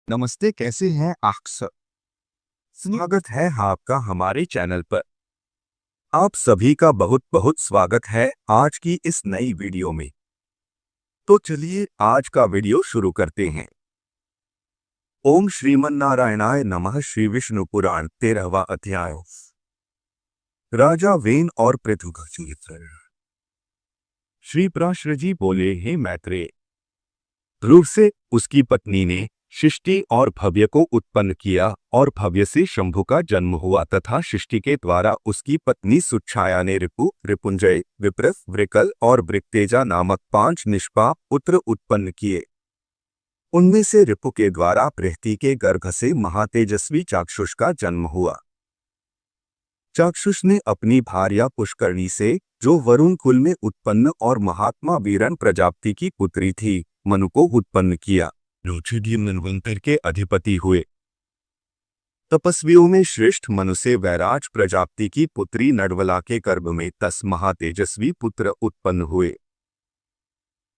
नमस्ते, कैसे हैं आप सब। स्वागत है आपका हमारे चैनल पर। आप सभी का बहुत बहुत स्वागत है आज की इस नई वीडियो में। तो चलिए आज का वीडियो शुरू करते हैं। ओम श्रीमन्नारायणाय नमः। श्री विष्णु पुराण 13वां अध्याय। राजा वेन और पृथु का चरित्र। श्री पराशर जी बोले, हे मैत्रेय, ध्रुव से उसकी पत्नी ने शिष्टि और भव्य को उत्पन्न किया और भव्य से शंभु का जन्म हुआ तथा शिष्टि के द्वारा उसकी पत्नी सुच्छाया ने रिपु, रिपुंजय, विप्रथ, वृकल और वृक्तेजा नामक 5 निष्पाप पुत्र उत्पन्न किए। उनमें से रिपु के द्वारा बृहति के गर्भ से महातेजस्वी चाक्षुष का जन्म हुआ। चाक्षुष ने अपनी भार्या पुष्करणी से, जो वरुण कुल में उत्पन्न और महात्मा वीरन प्रजापति की पुत्री थी, मनु को उत्पन्न किया, जो क्षुद्र मनवंतर के अधिपति हुए। तपस्वियों में श्रेष्ठ मनु से वैराज प्रजापति की पुत्री नडवला के गर्भ में 10 महातेजस्वी पुत्र उत्पन्न हुए।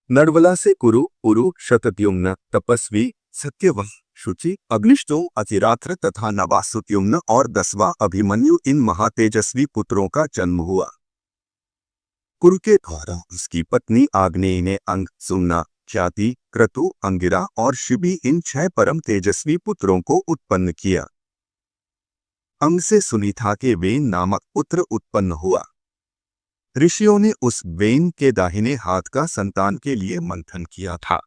नडवला से कुरु, उरु, शतद्युम्न, तपस्वी, सत्यवह, शुचि, अग्निष्टो, अतिरात्र तथा नवासुत्युम्न और 10वां अभिमन्यु इन महातेजस्वी पुत्रों का जन्म हुआ। कुरु के द्वारा उसकी पत्नी आग्नेय ने अंग, सुम्ना, ख्याति, क्रतु, अंगिरा और शिबी इन 6 परम तेजस्वी पुत्रों को उत्पन्न किया। अंग से सुनीता के वेन नामक पुत्र उत्पन्न हुआ। ऋषियों ने उस वेन के दाहिने हाथ का संतान के लिए मंथन किया था।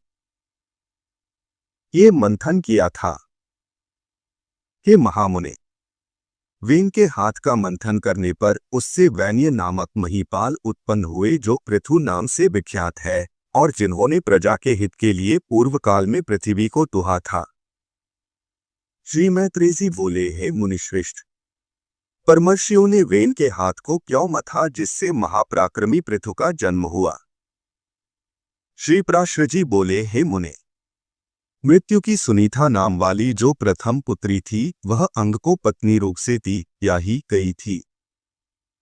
हे महामुने, वेन के हाथ का मंथन करने पर उससे वैन्य नामक महीपाल उत्पन्न हुए, जो पृथु नाम से विख्यात है और जिन्होंने प्रजा के हित के लिए पूर्व काल में पृथ्वी को तुहा था। श्री मैत्रेय जी बोले, हे मुनिश्रेष्ठ, परमर्षियों ने वेन के हाथ को क्यों मथा जिससे महापराक्रमी पृथु का जन्म हुआ। श्री पराशर जी बोले, हे मुने, मृत्यु की सुनीता नाम वाली जो प्रथम पुत्री थी, वह अंग को पत्नी रूप से दी या ही गई थी।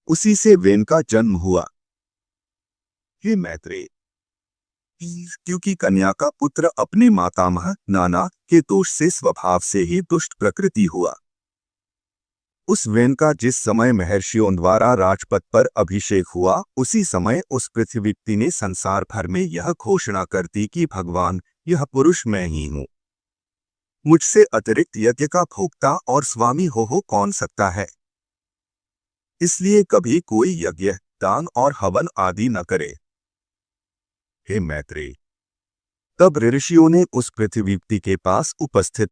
उसी से वेन का जन्म हुआ। हे मैत्रेय, क्योंकि कन्या का पुत्र अपने मातामह नाना के दोष से स्वभाव से ही दुष्ट प्रकृति हुआ। उस वेन का जिस समय महर्षियों द्वारा राजपद पर अभिषेक हुआ, उसी समय उस पृथ्वी ने संसार भर में यह घोषणा कर दी कि भगवान, यह पुरुष मैं ही हूँ। मुझसे अतिरिक्त यज्ञ का भोक्ता और स्वामी हो कौन सकता है। इसलिए कभी कोई यज्ञ, दान और हवन आदि न करे। हे मैत्रेय, तब ऋषियों ने उस पृथ्वी के पास उपस्थित